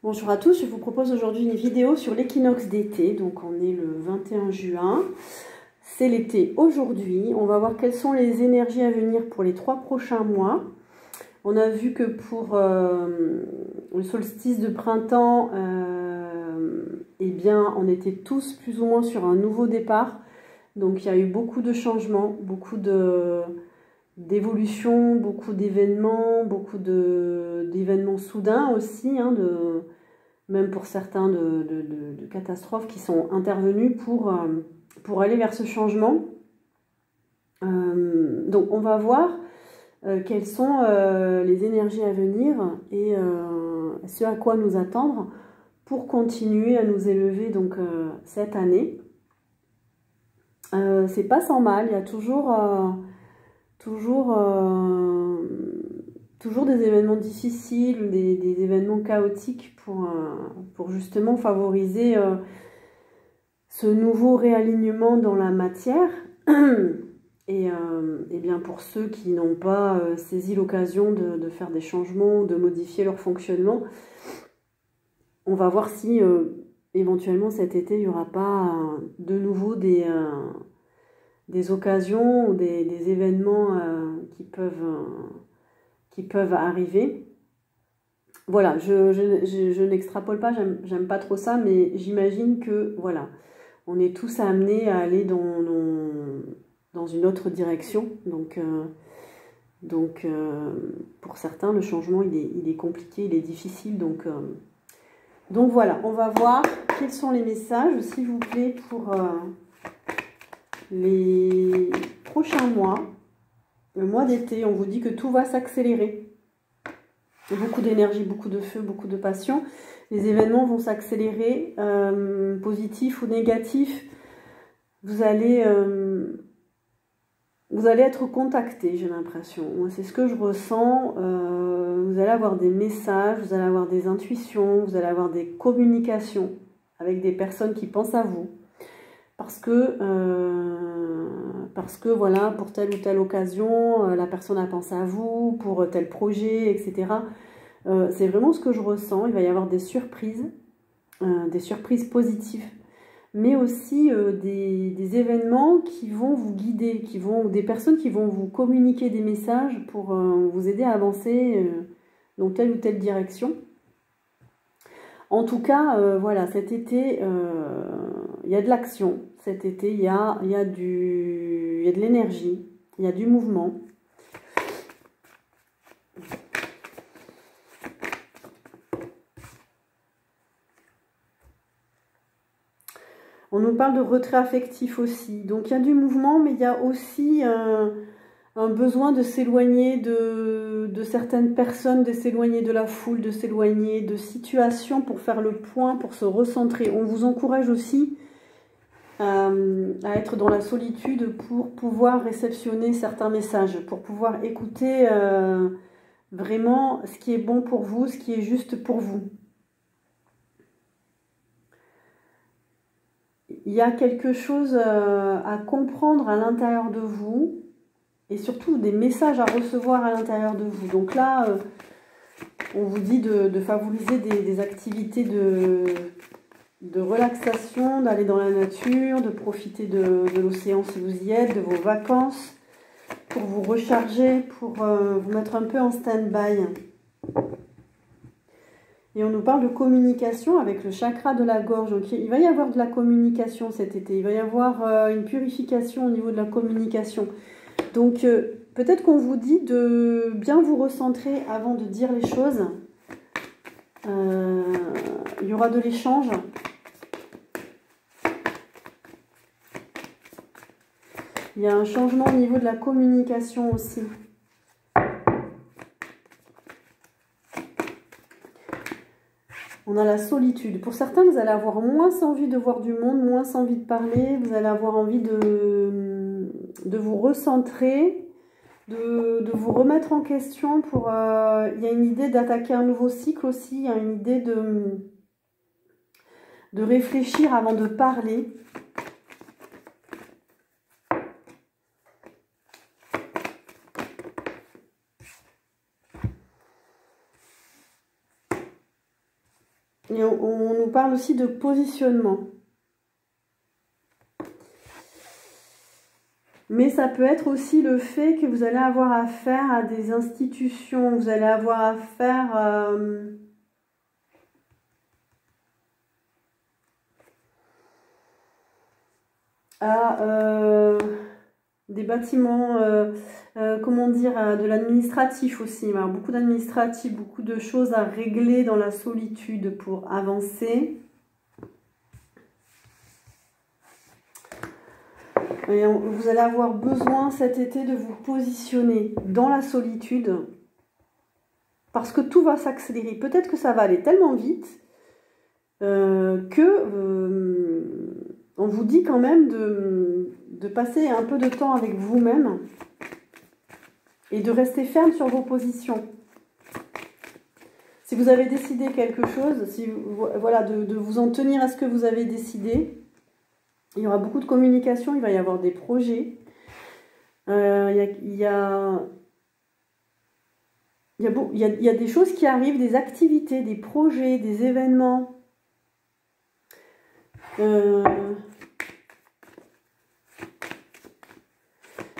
Bonjour à tous, je vous propose aujourd'hui une vidéo sur l'équinoxe d'été. Donc on est le 21 juin, c'est l'été aujourd'hui. On va voir quelles sont les énergies à venir pour les 3 prochains mois. On a vu que pour le solstice de printemps, eh bien, on était tous plus ou moins sur un nouveau départ. Donc il y a eu beaucoup de changements, beaucoup d'évolutions, beaucoup d'événements, beaucoup d'événements soudains aussi, hein, même pour certains de catastrophes qui sont intervenues pour aller vers ce changement. Donc on va voir quelles sont les énergies à venir et ce à quoi nous attendre pour continuer à nous élever donc cette année. C'est pas sans mal, il y a toujours des événements difficiles, des événements chaotiques pour justement favoriser ce nouveau réalignement dans la matière. Et bien pour ceux qui n'ont pas saisi l'occasion de faire des changements, de modifier leur fonctionnement, on va voir si éventuellement cet été il n'y aura pas de nouveau des occasions ou des événements qui peuvent arriver. Voilà, je n'extrapole pas, j'aime pas trop ça, mais j'imagine que voilà, on est tous amenés à aller dans une autre direction. Donc pour certains, le changement il est compliqué, il est difficile. Donc voilà, on va voir quels sont les messages, s'il vous plaît, pour les prochains mois. Le mois d'été, on vous dit que tout va s'accélérer. Beaucoup d'énergie, beaucoup de feu, beaucoup de passion. Les événements vont s'accélérer, positifs ou négatifs. Vous allez être contacté, j'ai l'impression. C'est ce que je ressens. Vous allez avoir des messages, vous allez avoir des intuitions, vous allez avoir des communications avec des personnes qui pensent à vous. Parce que voilà, pour telle ou telle occasion, la personne a pensé à vous, pour tel projet, etc. C'est vraiment ce que je ressens. Il va y avoir des surprises positives, mais aussi des événements qui vont vous guider, des personnes qui vont vous communiquer des messages pour vous aider à avancer dans telle ou telle direction. En tout cas, voilà, cet été, il y a de l'action. Cet été, il y a de l'énergie, il y a du mouvement. On nous parle de retrait affectif aussi. Donc il y a du mouvement, mais il y a aussi un besoin de s'éloigner de certaines personnes, de s'éloigner de la foule, de s'éloigner de situations pour faire le point, pour se recentrer. On vous encourage aussi à être dans la solitude pour pouvoir réceptionner certains messages, pour pouvoir écouter vraiment ce qui est bon pour vous, ce qui est juste pour vous. Il y a quelque chose à comprendre à l'intérieur de vous et surtout des messages à recevoir à l'intérieur de vous. Donc là, on vous dit de favoriser des activités de relaxation, d'aller dans la nature, de profiter de l'océan si vous y êtes, de vos vacances, pour vous recharger, pour vous mettre un peu en stand-by. Et on nous parle de communication avec le chakra de la gorge. Donc il va y avoir de la communication cet été. Il va y avoir une purification au niveau de la communication. Donc peut-être qu'on vous dit de bien vous recentrer avant de dire les choses. Il y aura de l'échange. Il y a un changement au niveau de la communication aussi. On a la solitude. Pour certains, vous allez avoir moins envie de voir du monde, moins envie de parler. Vous allez avoir envie de vous recentrer, de vous remettre en question. Il y a une idée d'attaquer un nouveau cycle aussi. Il y a une idée de réfléchir avant de parler. Et on nous parle aussi de positionnement. Mais ça peut être aussi le fait que vous allez avoir affaire à des institutions, vous allez avoir affaire à des bâtiments, comment dire, de l'administratif aussi. Alors, beaucoup d'administratif, beaucoup de choses à régler dans la solitude pour avancer. Et vous allez avoir besoin cet été de vous positionner dans la solitude parce que tout va s'accélérer. Peut-être que ça va aller tellement vite que on vous dit quand même de passer un peu de temps avec vous-même et de rester ferme sur vos positions. Si vous avez décidé quelque chose, voilà, de vous en tenir à ce que vous avez décidé. Il y aura beaucoup de communication, il va y avoir des projets. Il y a des choses qui arrivent, des activités, des projets, des événements.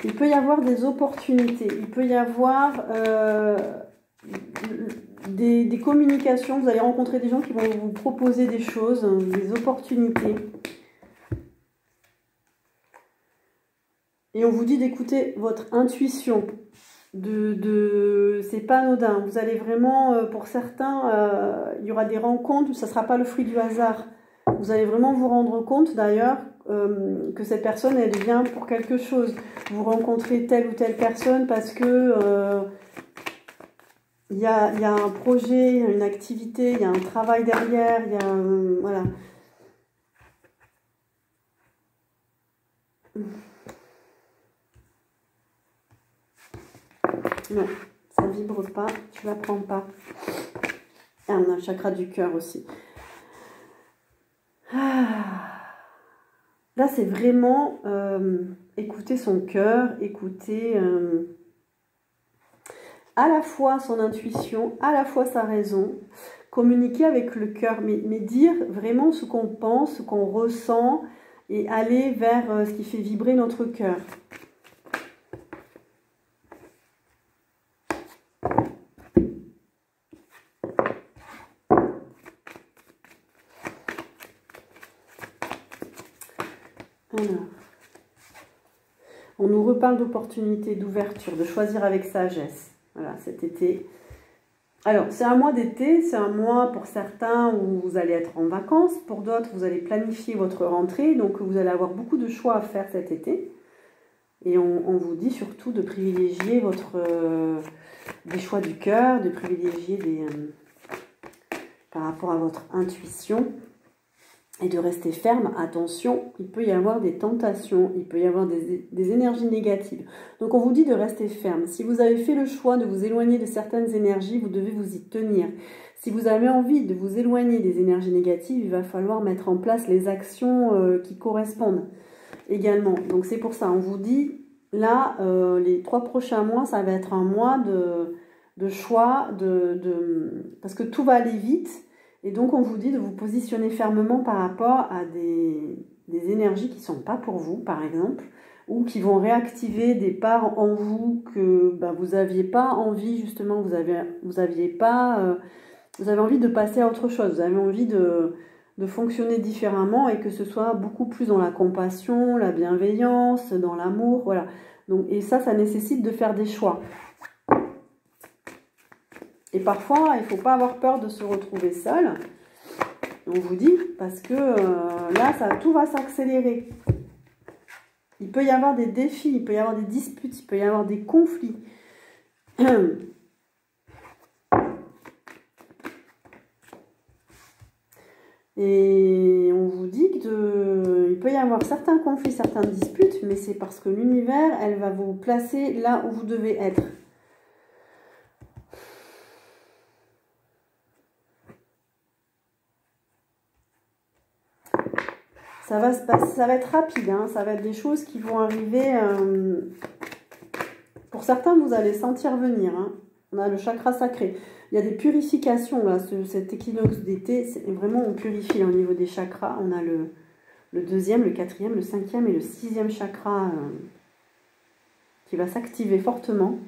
Il peut y avoir des opportunités, il peut y avoir des communications. Vous allez rencontrer des gens qui vont vous proposer des choses, des opportunités. Et on vous dit d'écouter votre intuition. C'est pas anodin. Vous allez vraiment, pour certains, il y aura des rencontres où ça ne sera pas le fruit du hasard. Vous allez vraiment vous rendre compte d'ailleurs que cette personne, elle vient pour quelque chose. Vous rencontrez telle ou telle personne parce que il y a un projet, une activité, il y a un travail derrière, il y a voilà. Non, ça ne vibre pas, tu ne la prends pas. Ah, on a le chakra du cœur aussi. Ah. Là, c'est vraiment écouter son cœur, écouter à la fois son intuition, à la fois sa raison, communiquer avec le cœur, mais dire vraiment ce qu'on pense, ce qu'on ressent et aller vers ce qui fait vibrer notre cœur. Alors, on nous reparle d'opportunités, d'ouverture, de choisir avec sagesse. Voilà, cet été. Alors, c'est un mois d'été, c'est un mois pour certains où vous allez être en vacances. Pour d'autres, vous allez planifier votre rentrée. Donc, vous allez avoir beaucoup de choix à faire cet été. Et on vous dit surtout de privilégier des choix du cœur, de privilégier par rapport à votre intuition. Et de rester ferme, attention, il peut y avoir des tentations, il peut y avoir des énergies négatives. Donc on vous dit de rester ferme. Si vous avez fait le choix de vous éloigner de certaines énergies, vous devez vous y tenir. Si vous avez envie de vous éloigner des énergies négatives, il va falloir mettre en place les actions qui correspondent également. Donc c'est pour ça, on vous dit, là, les 3 prochains mois, ça va être un mois de choix, parce que tout va aller vite. Et donc, on vous dit de vous positionner fermement par rapport à des énergies qui ne sont pas pour vous, par exemple, ou qui vont réactiver des parts en vous que vous n'aviez pas envie, justement, vous avez envie de passer à autre chose, vous avez envie de fonctionner différemment et que ce soit beaucoup plus dans la compassion, la bienveillance, dans l'amour, voilà. Donc, et ça nécessite de faire des choix. Et parfois, il ne faut pas avoir peur de se retrouver seul. On vous dit, parce que là, tout va s'accélérer. Il peut y avoir des défis, il peut y avoir des disputes, il peut y avoir des conflits. Et on vous dit qu'il peut y avoir certains conflits, certaines disputes, mais c'est parce que l'univers, elle va vous placer là où vous devez être. Ça va être rapide, hein, ça va être des choses qui vont arriver. Pour certains, vous allez sentir venir. Hein. On a le chakra sacré. Il y a des purifications, là, cet équinoxe d'été, vraiment, on purifie au niveau des chakras. On a le deuxième, le quatrième, le cinquième et le sixième chakra qui va s'activer fortement.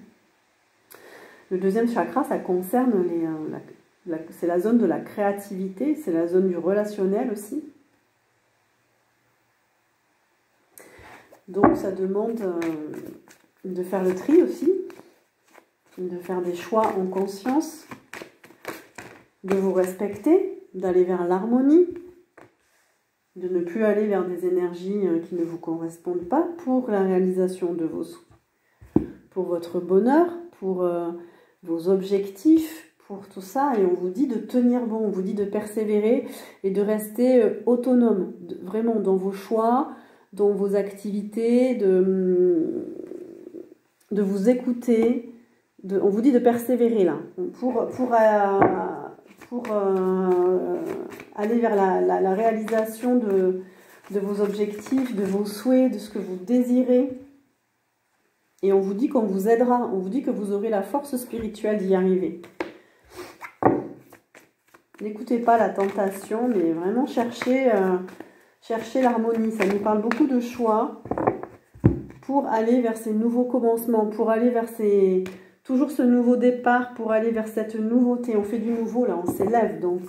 Le deuxième chakra, ça concerne c'est la zone de la créativité, c'est la zone du relationnel aussi. Donc ça demande de faire le tri aussi, de faire des choix en conscience, de vous respecter, d'aller vers l'harmonie, de ne plus aller vers des énergies qui ne vous correspondent pas pour la réalisation de vos souhaits, pour votre bonheur, pour vos objectifs, pour tout ça. Et on vous dit de tenir bon, on vous dit de persévérer et de rester autonome, vraiment dans vos choix, dans vos activités, de vous écouter. On vous dit de persévérer là, pour aller vers la réalisation de vos objectifs, de vos souhaits, de ce que vous désirez. Et on vous dit qu'on vous aidera, on vous dit que vous aurez la force spirituelle d'y arriver. N'écoutez pas la tentation, mais vraiment cherchez l'harmonie. Ça nous parle beaucoup de choix pour aller vers ces nouveaux commencements, pour aller vers toujours ce nouveau départ, pour aller vers cette nouveauté. On fait du nouveau, là, on s'élève. Donc,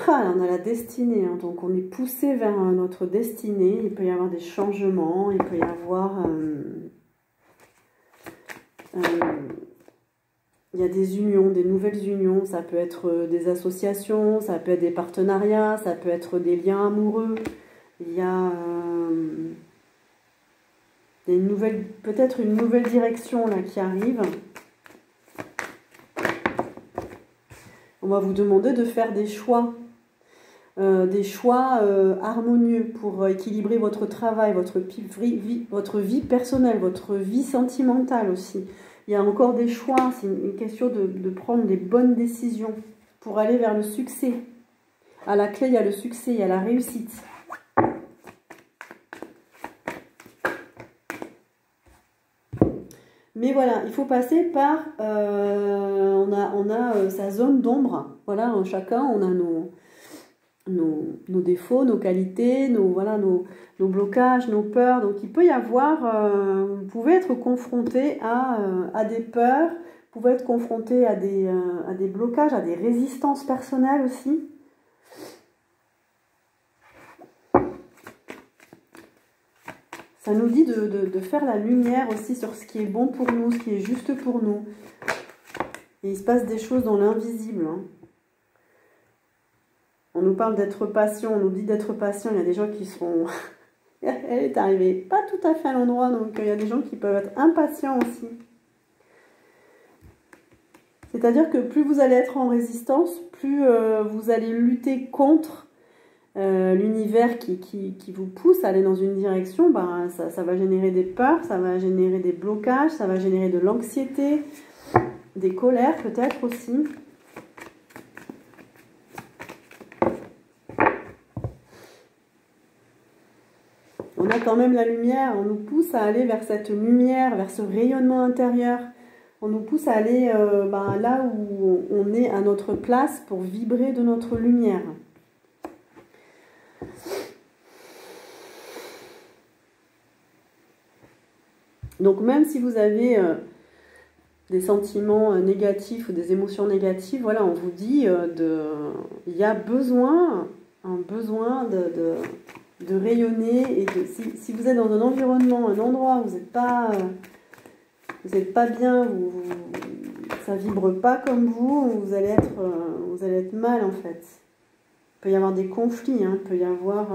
on a la destinée. Hein, donc, on est poussé vers notre destinée. Il peut y avoir des changements, il peut y avoir... il y a des unions, des nouvelles unions. Ça peut être des associations, ça peut être des partenariats, ça peut être des liens amoureux. Il y a... peut-être une nouvelle direction là qui arrive. On va vous demander de faire des choix harmonieux pour équilibrer votre travail, votre vie personnelle, votre vie sentimentale aussi. Il y a encore des choix, c'est une question de prendre des bonnes décisions pour aller vers le succès. À la clé, il y a le succès, il y a la réussite. Mais voilà, il faut passer par... on a sa zone d'ombre. Voilà, chacun, on a nos défauts, nos qualités, nos blocages, nos peurs. Donc, il peut y avoir... vous pouvez être confronté à des peurs, vous pouvez être confronté à des blocages, à des résistances personnelles aussi. Ça nous dit de faire la lumière aussi sur ce qui est bon pour nous, ce qui est juste pour nous. Et il se passe des choses dans l'invisible. Hein. On nous parle d'être patient, on nous dit d'être patient. Il y a des gens qui sont... Elle est arrivée pas tout à fait à l'endroit, donc il y a des gens qui peuvent être impatients aussi. C'est-à-dire que plus vous allez être en résistance, plus vous allez lutter contre... l'univers qui vous pousse à aller dans une direction, ben, ça va générer des peurs, ça va générer des blocages, ça va générer de l'anxiété, des colères peut-être aussi. On a quand même la lumière, on nous pousse à aller vers cette lumière, vers ce rayonnement intérieur. On nous pousse à aller là où on est à notre place pour vibrer de notre lumière. Donc même si vous avez des sentiments négatifs ou des émotions négatives, voilà, on vous dit il y a besoin de rayonner. Et si vous êtes dans un environnement, un endroit où vous n'êtes pas bien, ça vibre pas comme vous allez être mal en fait. Il peut y avoir des conflits, hein, il peut y avoir...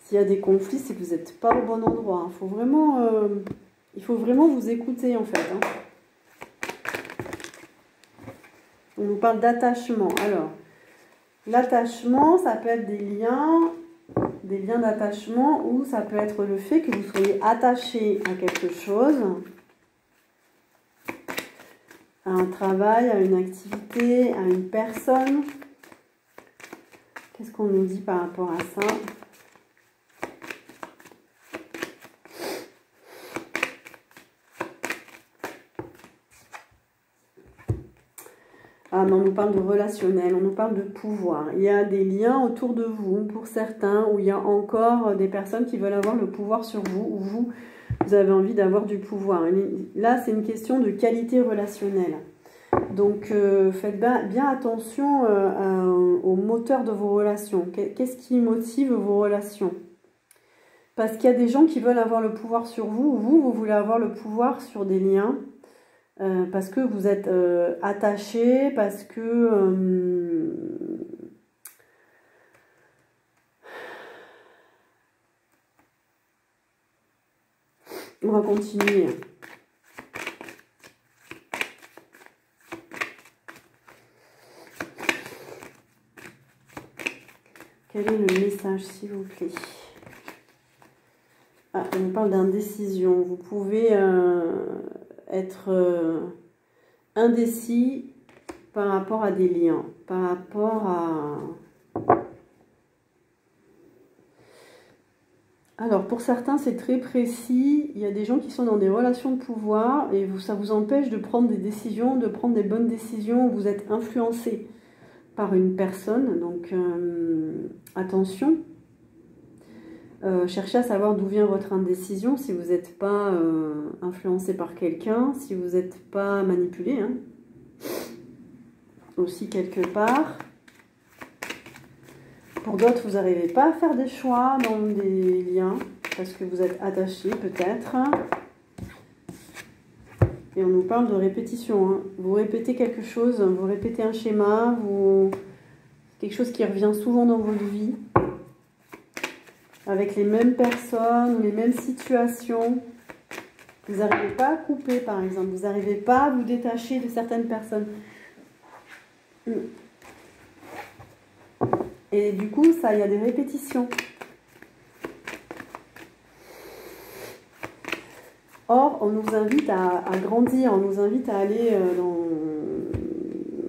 S'il y a des conflits, c'est que vous n'êtes pas au bon endroit. Il faut vraiment vous écouter en fait. Hein. On nous parle d'attachement. Alors, l'attachement, ça peut être des liens d'attachement, ou ça peut être le fait que vous soyez attaché à quelque chose, à un travail, à une activité, à une personne. Qu'est-ce qu'on nous dit par rapport à ça ? Ah, mais on nous parle de relationnel, on nous parle de pouvoir. Il y a des liens autour de vous, pour certains, où il y a encore des personnes qui veulent avoir le pouvoir sur vous, ou vous avez envie d'avoir du pouvoir. Là, c'est une question de qualité relationnelle. Donc, faites bien attention au moteur de vos relations. Qu'est-ce qui motive vos relations? Parce qu'il y a des gens qui veulent avoir le pouvoir sur vous, ou vous voulez avoir le pouvoir sur des liens. Parce que vous êtes attaché, parce que on va continuer. Quel est le message, s'il vous plaît? Ah, on nous parle d'indécision. Vous pouvez être indécis par rapport à des liens, par rapport à... Alors, pour certains, c'est très précis. Il y a des gens qui sont dans des relations de pouvoir et ça vous empêche de prendre des décisions, de prendre des bonnes décisions. Vous êtes influencé par une personne, donc attention. Cherchez à savoir d'où vient votre indécision, si vous n'êtes pas influencé par quelqu'un, si vous n'êtes pas manipulé, hein, aussi quelque part. Pour d'autres, vous n'arrivez pas à faire des choix dans des liens, parce que vous êtes attaché peut-être. Et on nous parle de répétition, hein. Vous répétez quelque chose, vous répétez un schéma, quelque chose qui revient souvent dans votre vie, avec les mêmes personnes, les mêmes situations. Vous n'arrivez pas à couper, par exemple. Vous n'arrivez pas à vous détacher de certaines personnes. Et du coup, il y a des répétitions. Or, on nous invite à grandir, on nous invite à aller dans...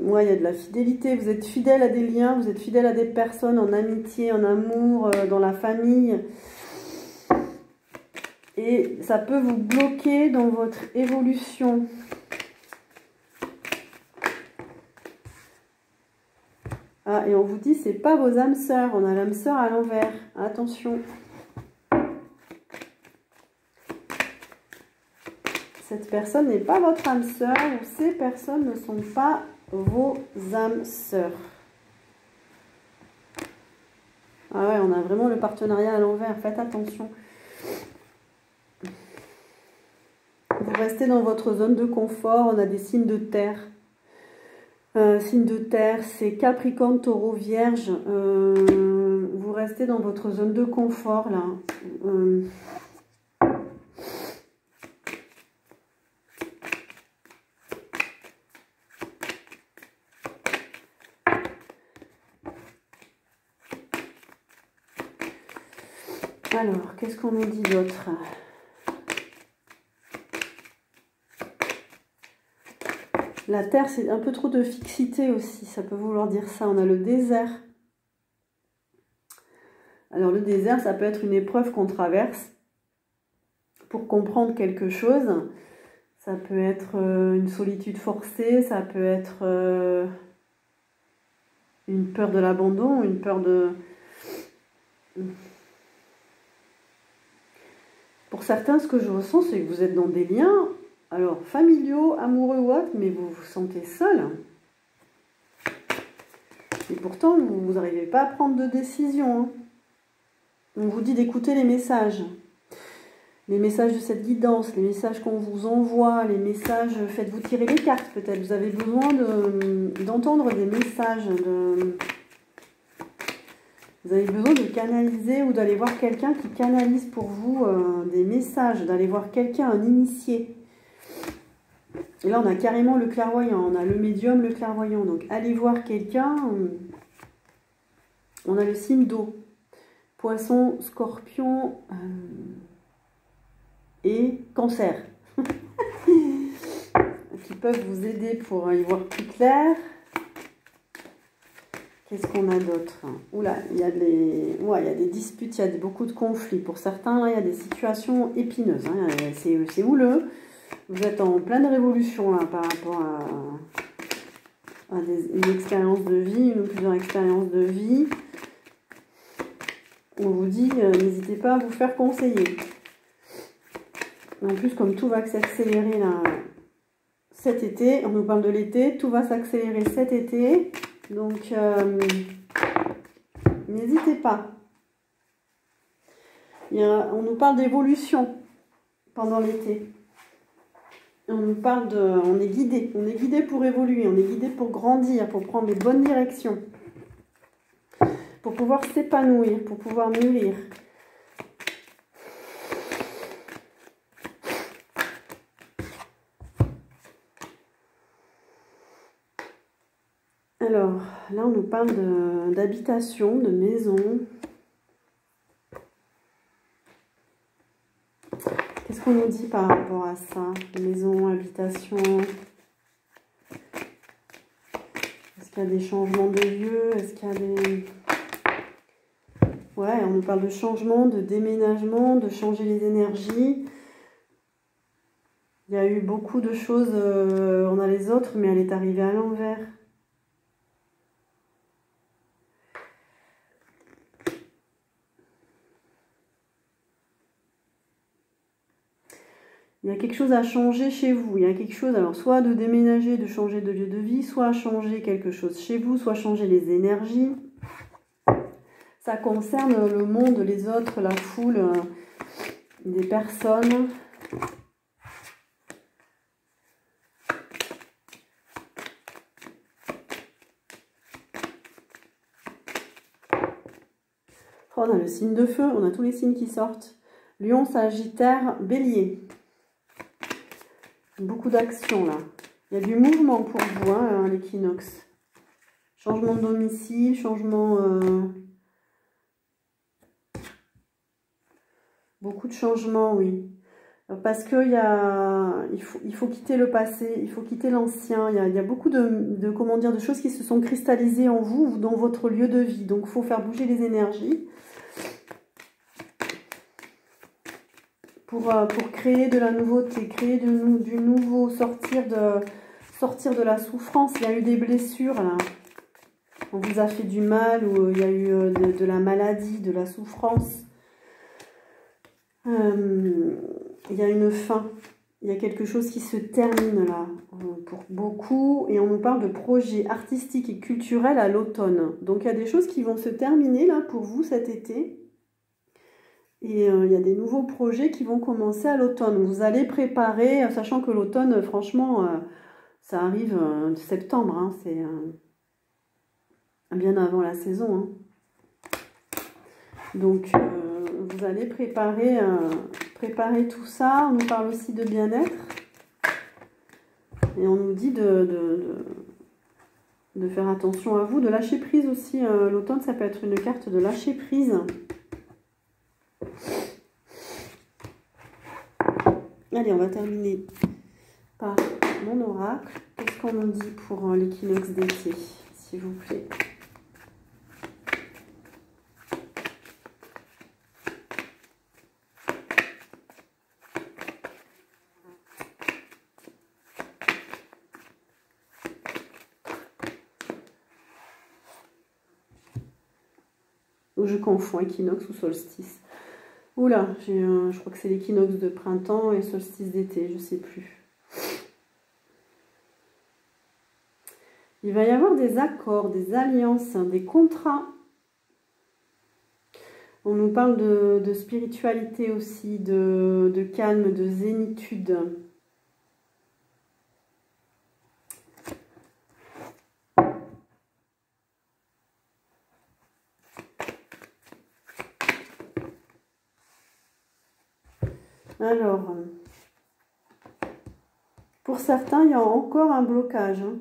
Ouais, il y a de la fidélité. Vous êtes fidèle à des liens, vous êtes fidèle à des personnes, en amitié, en amour, dans la famille. Et ça peut vous bloquer dans votre évolution. Ah, et on vous dit, c'est pas vos âmes sœurs. On a l'âme sœur à l'envers. Attention. Cette personne n'est pas votre âme sœur, ou ces personnes ne sont pas vos âmes sœurs. Ah ouais, on a vraiment le partenariat à l'envers. Faites attention. Vous restez dans votre zone de confort. On a des signes de terre. Signe de terre, c'est Capricorne, Taureau, Vierge. Vous restez dans votre zone de confort, là. Alors, qu'est-ce qu'on nous dit d'autre? La terre, c'est un peu trop de fixité aussi, ça peut vouloir dire ça. On a le désert. Alors, le désert, ça peut être une épreuve qu'on traverse pour comprendre quelque chose. Ça peut être une solitude forcée, ça peut être une peur de l'abandon, une peur de... Pour certains, ce que je ressens, c'est que vous êtes dans des liens... Alors, familiaux, amoureux ou autres, mais vous vous sentez seul. Et pourtant, vous n'arrivez pas à prendre de décision. Hein. On vous dit d'écouter les messages. Les messages de cette guidance, les messages qu'on vous envoie, les messages... Faites-vous tirer les cartes, peut-être. Vous avez besoin d'entendre des messages. Vous avez besoin de canaliser ou d'aller voir quelqu'un qui canalise pour vous des messages. D'aller voir quelqu'un, un initié. Et là, on a carrément le clairvoyant, on a le médium, le clairvoyant. Donc, allez voir quelqu'un. On a le signe d'eau. Poisson, scorpion et cancer. Qui peuvent vous aider pour y voir plus clair. Qu'est-ce qu'on a d'autre? Oula, il y a des disputes, il y a beaucoup de conflits. Pour certains, là, il y a des situations épineuses. Hein. C'est houleux. Vous êtes en pleine révolution là, par rapport à une expérience de vie, une ou plusieurs expériences de vie. On vous dit, n'hésitez pas à vous faire conseiller. En plus, comme tout va s'accélérer là, cet été, on nous parle de l'été, tout va s'accélérer cet été. Donc, n'hésitez pas. On nous parle d'évolution pendant l'été. On nous parle on est guidé pour évoluer, on est guidé pour grandir, pour prendre les bonnes directions, pour pouvoir s'épanouir, pour pouvoir mûrir. Alors, là, on nous parle d'habitation, de maison. Qu'est-ce qu'on nous dit par rapport à ça? Maison, habitation. Est-ce qu'il y a des changements de lieu? Est-ce qu'il y a des... Ouais, on nous parle de changement, de déménagement, de changer les énergies. Il y a eu beaucoup de choses, on a les autres, mais elle est arrivée à l'envers. Il y a quelque chose à changer chez vous. Il y a quelque chose, alors soit de déménager, de changer de lieu de vie, soit changer quelque chose chez vous, soit changer les énergies. Ça concerne le monde, les autres, la foule, des personnes. Oh, on a le signe de feu, on a tous les signes qui sortent. Lion, Sagittaire, Bélier. Beaucoup d'actions là. Il y a du mouvement pour vous, hein, l'équinoxe. Changement de domicile, changement... Beaucoup de changements, oui. Parce que il faut quitter le passé, il faut quitter l'ancien. Il y a beaucoup comment dire, de choses qui se sont cristallisées en vous ou dans votre lieu de vie. Donc, il faut faire bouger les énergies pour créer de la nouveauté, créer du nouveau, sortir de la souffrance. Il y a eu des blessures, là. On vous a fait du mal ou il y a eu de la maladie, de la souffrance. Il y a une fin, il y a quelque chose qui se termine là pour beaucoup et on nous parle de projets artistiques et culturels à l'automne. Donc il y a des choses qui vont se terminer là pour vous cet été et il y a des nouveaux projets qui vont commencer à l'automne. Vous allez préparer, sachant que l'automne franchement ça arrive septembre, hein, c'est bien avant la saison. Hein. Donc vous allez préparer tout ça. On nous parle aussi de bien-être. Et on nous dit de faire attention à vous, de lâcher prise aussi. L'automne, ça peut être une carte de lâcher prise. Allez, on va terminer par mon oracle. Qu'est-ce qu'on nous dit pour l'équinoxe d'été, s'il vous plaît? Je confonds équinoxe ou solstice. Oula, je crois que c'est l'équinoxe de printemps et solstice d'été, je ne sais plus. Il va y avoir des accords, des alliances, des contrats. On nous parle de spiritualité aussi, de calme, de zénitude. Alors, pour certains, il y a encore un blocage. Hein.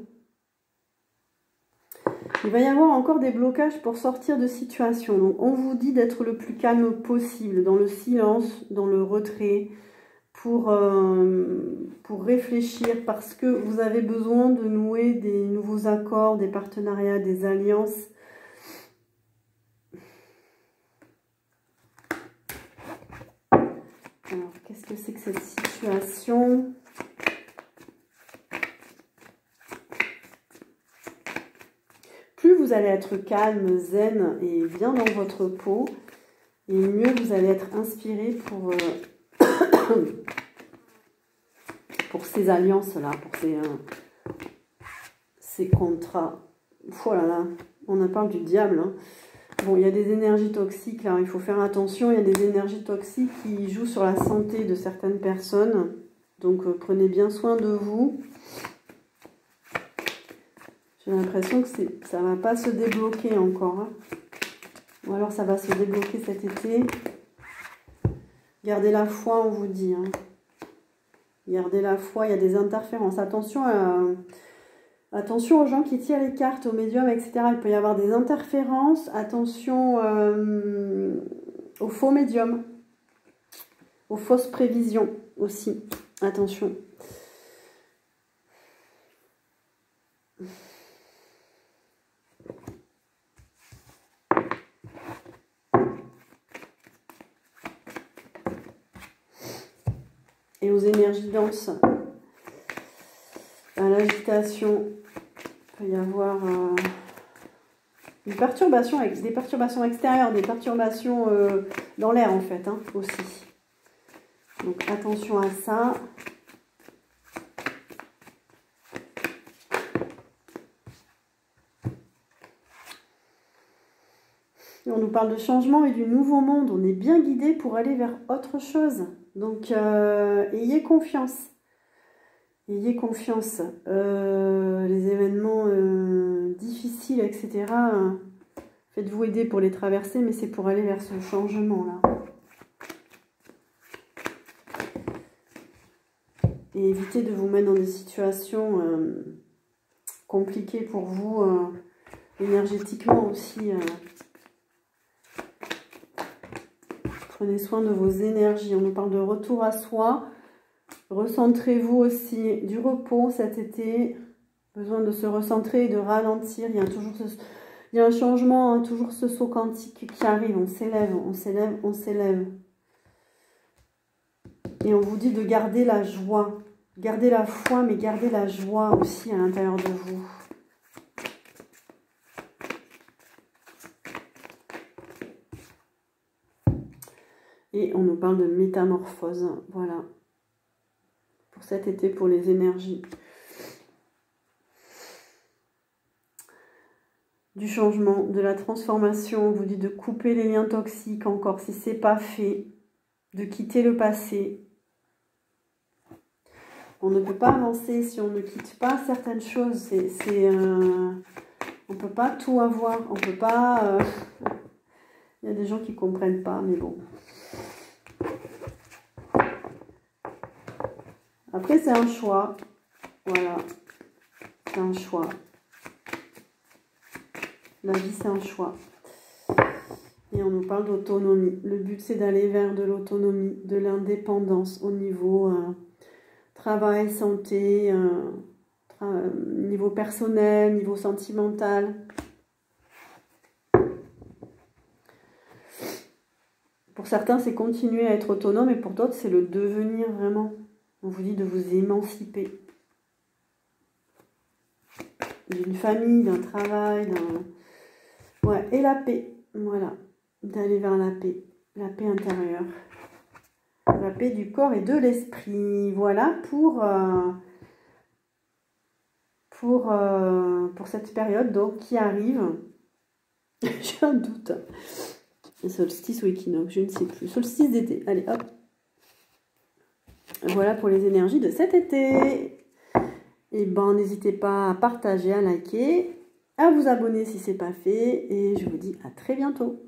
Il va y avoir encore des blocages pour sortir de situation. Donc, on vous dit d'être le plus calme possible, dans le silence, dans le retrait, pour réfléchir, parce que vous avez besoin de nouer des nouveaux accords, des partenariats, des alliances. Alors, qu'est-ce que c'est que cette situation ? vous allez être calme, zen et bien dans votre peau. Et mieux vous allez être inspiré pour ces alliances-là, pour ces contrats. Oh là là, on en parle du diable. Hein. Bon, il y a des énergies toxiques là, il faut faire attention. Il y a des énergies toxiques qui jouent sur la santé de certaines personnes. Donc prenez bien soin de vous. J'ai l'impression que ça ne va pas se débloquer encore. Hein. Ou alors ça va se débloquer cet été. Gardez la foi, on vous dit. Hein. Gardez la foi, il y a des interférences. Attention aux gens qui tirent les cartes, aux médiums, etc. Il peut y avoir des interférences. Attention aux faux médiums. Aux fausses prévisions aussi. Attention. Et aux énergies denses, à l'agitation, il peut y avoir une perturbation, avec des perturbations extérieures, des perturbations dans l'air en fait, hein, aussi. Donc attention à ça. Et on nous parle de changement et du nouveau monde. On est bien guidé pour aller vers autre chose. Donc, ayez confiance. Ayez confiance. Les événements difficiles, etc. Faites-vous aider pour les traverser, mais c'est pour aller vers ce changement-là. Et évitez de vous mettre dans des situations compliquées pour vous, énergétiquement aussi. Prenez soin de vos énergies. On nous parle de retour à soi. Recentrez-vous aussi du repos cet été. Besoin de se recentrer et de ralentir. Il y a un changement, hein, toujours ce saut quantique qui arrive. On s'élève, on s'élève, on s'élève. Et on vous dit de garder la joie. Gardez la foi, mais gardez la joie aussi à l'intérieur de vous. Et on nous parle de métamorphose, voilà, pour cet été, pour les énergies. Du changement, de la transformation, on vous dit de couper les liens toxiques encore si ce n'est pas fait, de quitter le passé. On ne peut pas avancer si on ne quitte pas certaines choses, on ne peut pas tout avoir, on ne peut pas... Il y a des gens qui ne comprennent pas, mais bon... Après, c'est un choix. Voilà. C'est un choix. La vie, c'est un choix. Et on nous parle d'autonomie. Le but, c'est d'aller vers de l'autonomie, de l'indépendance au niveau travail, santé, niveau personnel, niveau sentimental. Pour certains, c'est continuer à être autonome et pour d'autres, c'est le devenir vraiment. On vous dit de vous émanciper d'une famille, d'un travail, ouais, et la paix, voilà, d'aller vers la paix intérieure, la paix du corps et de l'esprit. Voilà pour cette période donc qui arrive. J'ai un doute. Solstice ou équinoxe, je ne sais plus. Solstice d'été, allez hop. Voilà pour les énergies de cet été. Et ben n'hésitez pas à partager, à liker, à vous abonner si ce n'est pas fait. Et je vous dis à très bientôt.